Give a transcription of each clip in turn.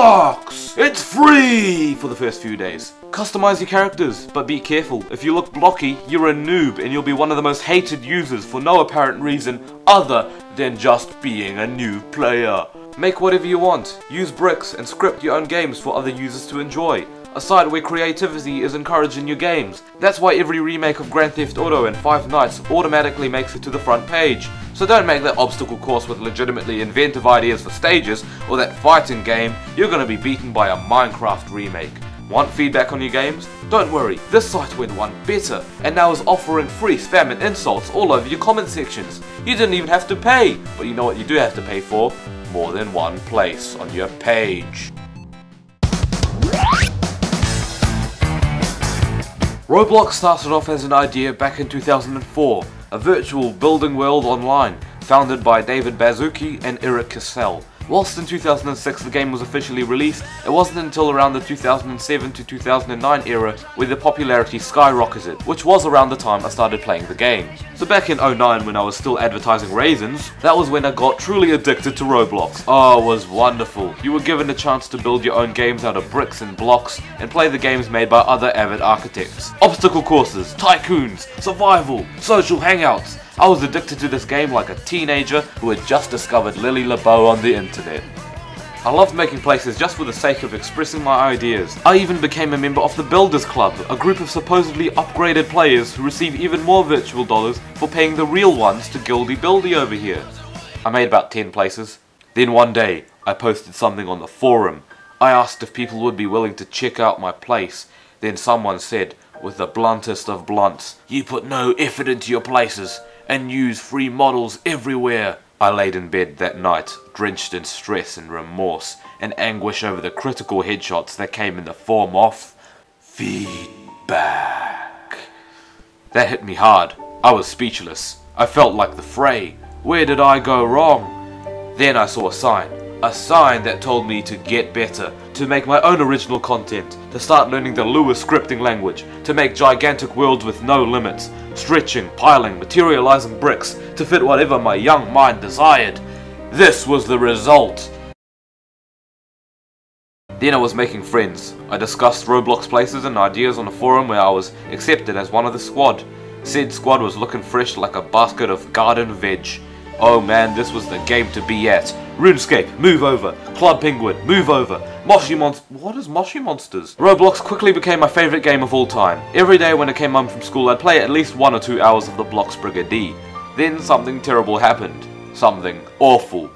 Roblox! It's free for the first few days. Customize your characters, but be careful. If you look blocky, you're a noob and you'll be one of the most hated users for no apparent reason other than just being a new player. Make whatever you want. Use bricks and script your own games for other users to enjoy. A site where creativity is encouraged in your games. That's why every remake of Grand Theft Auto and Five Nights automatically makes it to the front page. So don't make that obstacle course with legitimately inventive ideas for stages, or that fighting game you're gonna be beaten by a Minecraft remake. Want feedback on your games? Don't worry, this site went one better, and now is offering free spam and insults all over your comment sections. You didn't even have to pay, but you know what you do have to pay for? More than one place on your page. Roblox started off as an idea back in 2004, a virtual building world online, founded by David Baszucki and Eric Cassell. Whilst in 2006 the game was officially released, it wasn't until around the 2007 to 2009 era where the popularity skyrocketed, which was around the time I started playing the game. So back in 2009 when I was still advertising raisins, that was when I got truly addicted to Roblox. Oh, it was wonderful. You were given a chance to build your own games out of bricks and blocks and play the games made by other avid architects. Obstacle courses, tycoons, survival, social hangouts. I was addicted to this game like a teenager who had just discovered Lily LeBeau on the internet. I loved making places just for the sake of expressing my ideas. I even became a member of the Builders Club, a group of supposedly upgraded players who receive even more virtual dollars for paying the real ones to Gildy Buildy over here. I made about 10 places. Then one day, I posted something on the forum. I asked if people would be willing to check out my place. Then someone said, with the bluntest of blunts, "You put no effort into your places and use free models everywhere." I laid in bed that night, drenched in stress and remorse and anguish over the critical headshots that came in the form of feedback. That hit me hard. I was speechless. I felt like the Fray. Where did I go wrong? Then I saw a sign that told me to get better, to make my own original content, to start learning the Lua scripting language, to make gigantic worlds with no limits, stretching, piling, materializing bricks to fit whatever my young mind desired. This was the result. Then I was making friends. I discussed Roblox places and ideas on a forum where I was accepted as one of the squad. Said squad was looking fresh like a basket of garden veg. Oh man, this was the game to be at. RuneScape, move over. Club Penguin, move over. What is Moshi Monsters? Roblox quickly became my favourite game of all time. Every day when I came home from school I'd play at least 1 or 2 hours of the Blox Brigade. Then something terrible happened. Something awful.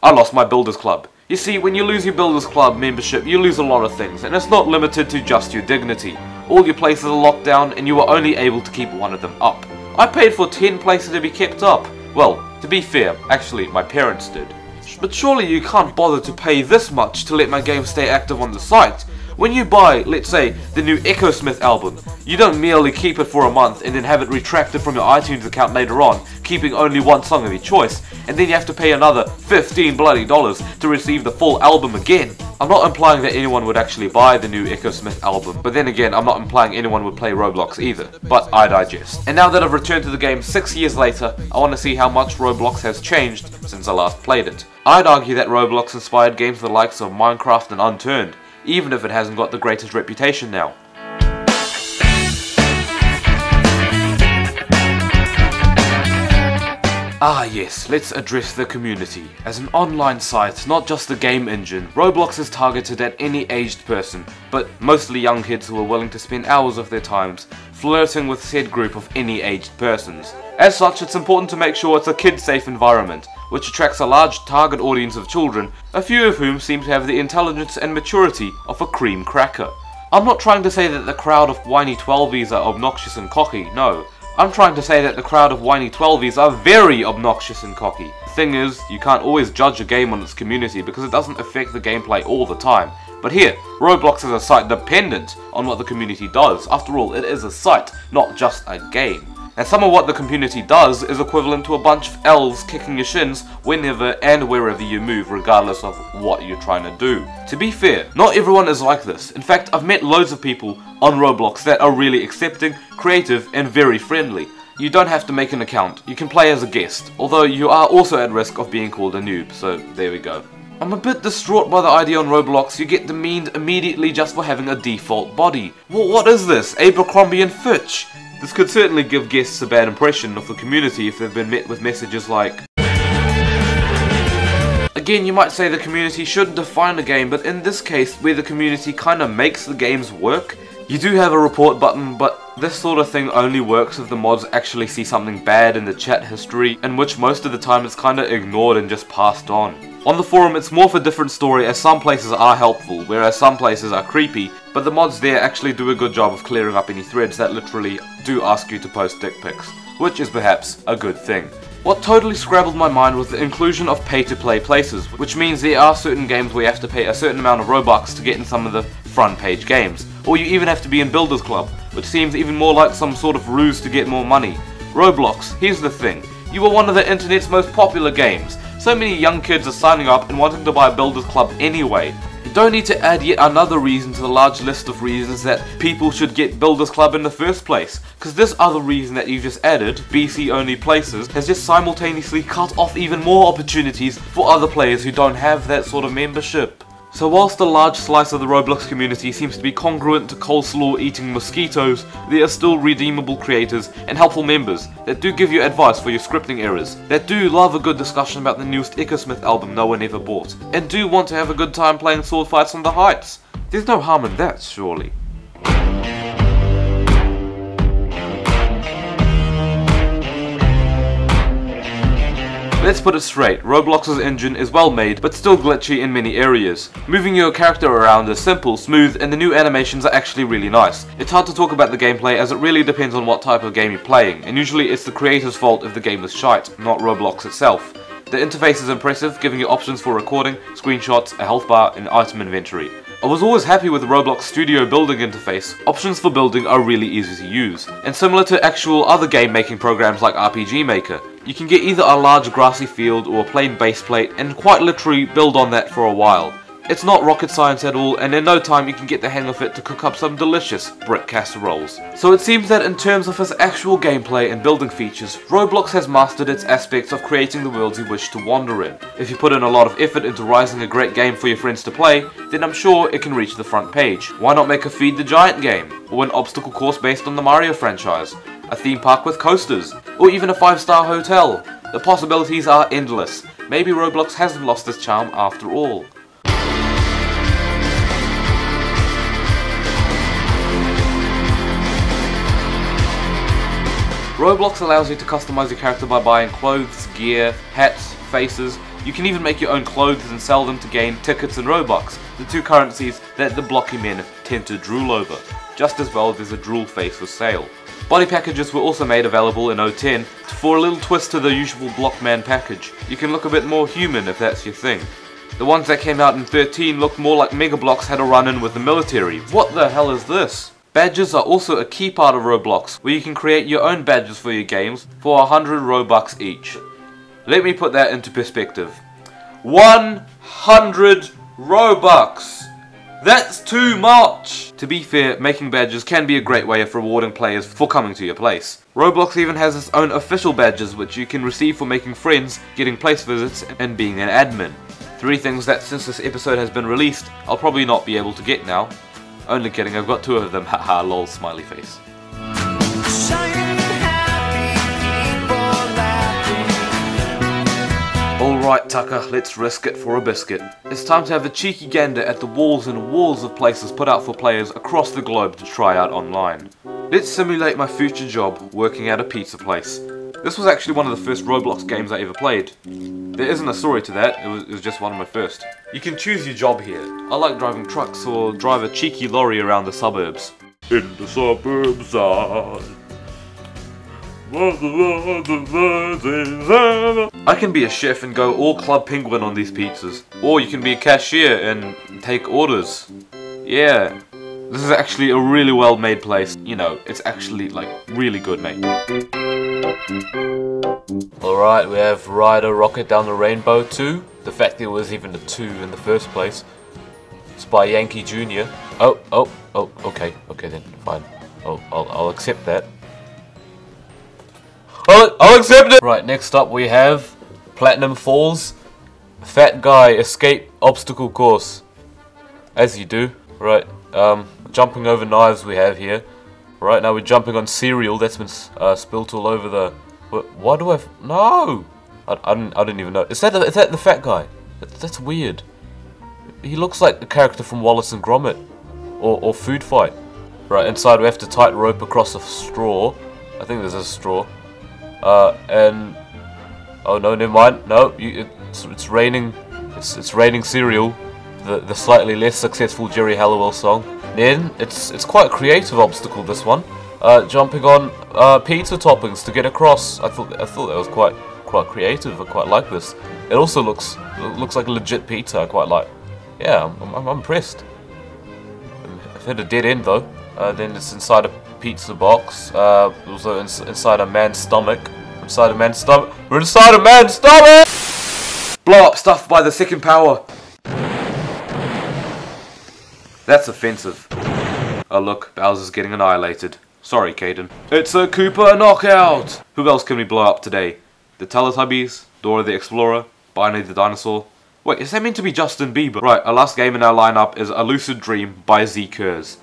I lost my Builders Club. You see, when you lose your Builders Club membership, you lose a lot of things, and it's not limited to just your dignity. All your places are locked down, and you are only able to keep one of them up. I paid for 10 places to be kept up. Well, to be fair, actually, my parents did. But surely you can't bother to pay this much to let my game stay active on the site. When you buy, let's say, the new Echosmith album, you don't merely keep it for a month and then have it retracted from your iTunes account later on, keeping only one song of your choice, and then you have to pay another $15 bloody to receive the full album again. I'm not implying that anyone would actually buy the new Echosmith album, but then again, I'm not implying anyone would play Roblox either, but I digest. And now that I've returned to the game 6 years later, I want to see how much Roblox has changed since I last played it. I'd argue that Roblox inspired games the likes of Minecraft and Unturned, even if it hasn't got the greatest reputation now. Ah yes, let's address the community. As an online site, not just a game engine, Roblox is targeted at any aged person, but mostly young kids who are willing to spend hours of their times flirting with said group of any aged persons. As such, it's important to make sure it's a kid-safe environment, which attracts a large target audience of children, a few of whom seem to have the intelligence and maturity of a cream cracker. I'm not trying to say that the crowd of whiny 12-ies are obnoxious and cocky, no. I'm trying to say that the crowd of whiny 12-ies are very obnoxious and cocky. The thing is, you can't always judge a game on its community because it doesn't affect the gameplay all the time. But here, Roblox is a site dependent on what the community does. After all, it is a site, not just a game. And some of what the community does is equivalent to a bunch of elves kicking your shins whenever and wherever you move, regardless of what you're trying to do. To be fair, not everyone is like this. In fact, I've met loads of people on Roblox that are really accepting, creative, and very friendly. You don't have to make an account, you can play as a guest, although you are also at risk of being called a noob, so there we go. I'm a bit distraught by the idea on Roblox you get demeaned immediately just for having a default body. Well, what is this? Abercrombie and Fitch? This could certainly give guests a bad impression of the community if they've been met with messages like... Again, you might say the community shouldn't define a game, but in this case, where the community kinda makes the games work, you do have a report button, but this sort of thing only works if the mods actually see something bad in the chat history, in which most of the time it's kinda ignored and just passed on. On the forum, it's more of a different story, as some places are helpful, whereas some places are creepy, but the mods there actually do a good job of clearing up any threads that literally do ask you to post dick pics, which is perhaps a good thing. What totally scrabbled my mind was the inclusion of pay-to-play places, which means there are certain games where you have to pay a certain amount of Robux to get in some of the front page games, or you even have to be in Builders Club, which seems even more like some sort of ruse to get more money. Roblox, here's the thing, you are one of the internet's most popular games. So many young kids are signing up and wanting to buy Builders Club anyway. You don't need to add yet another reason to the large list of reasons that people should get Builders Club in the first place, because this other reason that you just added, BC only places, has just simultaneously cut off even more opportunities for other players who don't have that sort of membership. So whilst a large slice of the Roblox community seems to be congruent to coleslaw eating mosquitoes, there are still redeemable creators and helpful members that do give you advice for your scripting errors, that do love a good discussion about the newest Smith album no one ever bought, and do want to have a good time playing sword fights on the heights. There's no harm in that, surely. Let's put it straight, Roblox's engine is well made, but still glitchy in many areas. Moving your character around is simple, smooth, and the new animations are actually really nice. It's hard to talk about the gameplay as it really depends on what type of game you're playing, and usually it's the creator's fault if the game is shite, not Roblox itself. The interface is impressive, giving you options for recording, screenshots, a health bar, and item inventory. I was always happy with the Roblox Studio building interface. Options for building are really easy to use, and similar to actual other game making programs like RPG Maker. You can get either a large grassy field or a plain base plate and quite literally build on that for a while. It's not rocket science at all, and in no time you can get the hang of it to cook up some delicious brick casseroles. So it seems that in terms of its actual gameplay and building features, Roblox has mastered its aspects of creating the worlds you wish to wander in. If you put in a lot of effort into rising a great game for your friends to play, then I'm sure it can reach the front page. Why not make a Feed the Giant game, or an obstacle course based on the Mario franchise, a theme park with coasters, or even a 5-star hotel? The possibilities are endless. Maybe Roblox hasn't lost its charm after all. Roblox allows you to customize your character by buying clothes, gear, hats, faces. You can even make your own clothes and sell them to gain tickets and Robux, the two currencies that the blocky men tend to drool over. Just as well, there's a drool face for sale. Body packages were also made available in 010 for a little twist to the usual Blockman package. You can look a bit more human if that's your thing. The ones that came out in 13 looked more like Mega Bloks had a run-in with the military. What the hell is this? Badges are also a key part of Roblox, where you can create your own badges for your games for 100 Robux each. Let me put that into perspective. 100 Robux! That's too much! To be fair, making badges can be a great way of rewarding players for coming to your place. Roblox even has its own official badges which you can receive for making friends, getting place visits, and being an admin. 3 things that since this episode has been released, I'll probably not be able to get now. Only kidding, I've got 2 of them, haha lol smiley face. Alright Tucker, let's risk it for a biscuit. It's time to have a cheeky gander at the walls and walls of places put out for players across the globe to try out online. Let's simulate my future job working at a pizza place. This was actually one of the first Roblox games I ever played. There isn't a story to that, it was just one of my first. You can choose your job here. I like driving trucks or drive a cheeky lorry around the suburbs. In the suburbs I can be a chef and go all Club Penguin on these pizzas. Or you can be a cashier and take orders. Yeah. This is actually a really well made place. You know, it's actually like really good mate. Alright, we have Ride a Rocket Down the Rainbow 2. The fact there was even a 2 in the first place. It's by Yankee Jr. Oh, okay then, fine. I'll accept that. I'll accept it! Right, next up we have Platinum Falls. Fat guy, escape obstacle course. As you do. Right, jumping over knives we have here. Right, now we're jumping on cereal that's been spilt all over the... Why do I... No! I didn't even know. Is that the fat guy? That's weird. He looks like a character from Wallace and Gromit. Or Food Fight. Right, inside we have to tight rope across a straw. I think there's a straw. And... Oh no, never mind. No, it's raining. It's raining cereal. The slightly less successful Jerry Halliwell song. Then it's quite a creative obstacle. This one, jumping on pizza toppings to get across. I thought that was quite creative. I quite like this. It also looks like a legit pizza. I quite like. Yeah, I'm impressed. I've hit a dead end though. Then it's inside a pizza box. Also inside a man's stomach. Inside a man's stomach. We're inside a man's stomach! Blow up stuff by the second power. That's offensive. Oh look, Bowser's getting annihilated. Sorry, Caden. It's a Koopa knockout! Who else can we blow up today? The Teletubbies? Dora the Explorer? Barney the Dinosaur? Wait, is that meant to be Justin Bieber? Right, our last game in our lineup is A Lucid Dream by Z Kurz.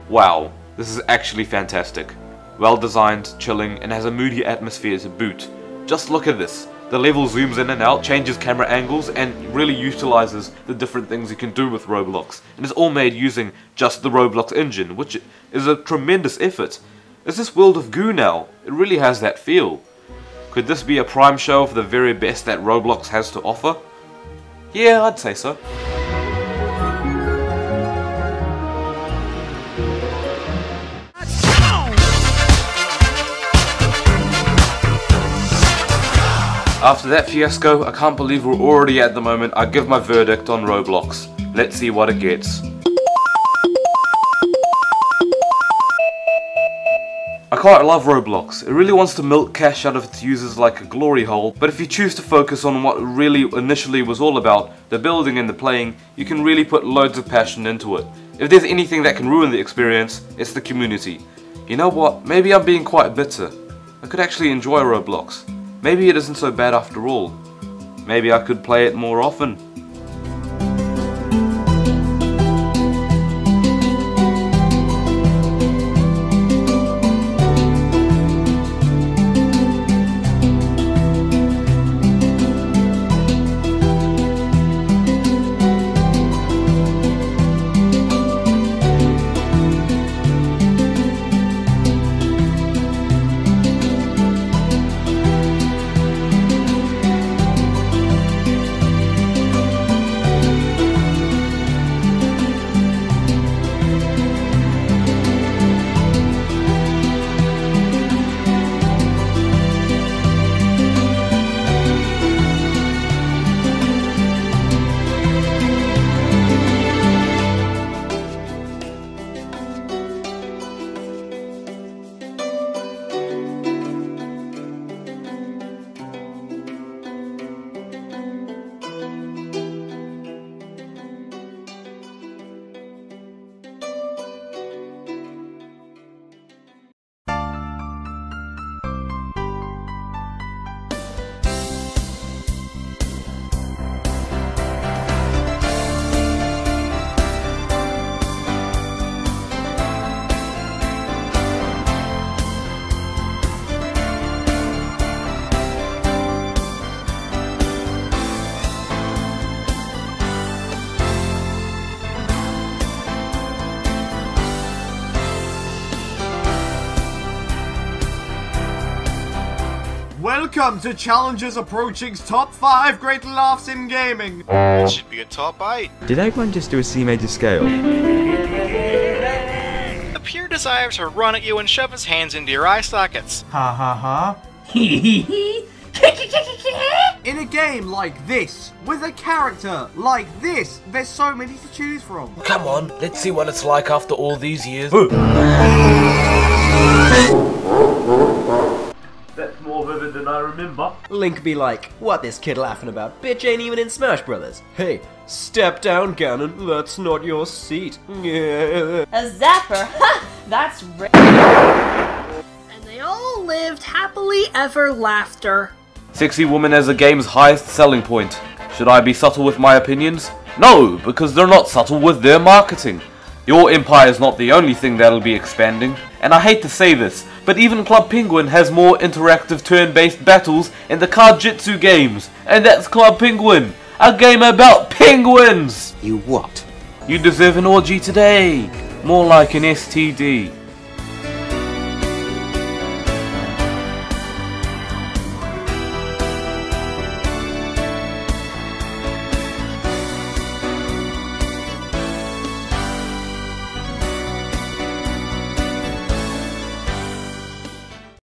Wow, this is actually fantastic. Well designed, chilling, and has a moody atmosphere to boot. Just look at this. The level zooms in and out, changes camera angles, and really utilizes the different things you can do with Roblox. And it's all made using just the Roblox engine, which is a tremendous effort. It's this world of goo now. It really has that feel. Could this be a prime show of the very best that Roblox has to offer? Yeah, I'd say so. After that fiasco, I can't believe we're already at the moment I give my verdict on Roblox. Let's see what it gets. I quite love Roblox. It really wants to milk cash out of its users like a glory hole, but if you choose to focus on what it really initially was all about, the building and the playing, you can really put loads of passion into it. If there's anything that can ruin the experience, it's the community. You know what, maybe I'm being quite bitter. I could actually enjoy Roblox. Maybe it isn't so bad after all. Maybe I could play it more often. Welcome to Challengers Approaching's Top 5 Great Laughs in Gaming! It should be a top 8. Did everyone just do a C major scale? The pure desire to run at you and shove his hands into your eye sockets. Ha ha ha. In a game like this, with a character like this, there's so many to choose from. Come on, let's see what it's like after all these years. That's more vivid than I remember. Link be like, what this kid laughing about? Bitch ain't even in Smash Brothers. Hey, step down, Ganon. That's not your seat. A zapper? Ha! That's rare. And they all lived happily ever after. Sexy women as the game's highest selling point. Should I be subtle with my opinions? No, because they're not subtle with their marketing. Your empire is not the only thing that'll be expanding. And I hate to say this, but even Club Penguin has more interactive turn-based battles in the card jitsu games. And that's Club Penguin, a game about penguins! You what? You deserve an orgy today. More like an STD.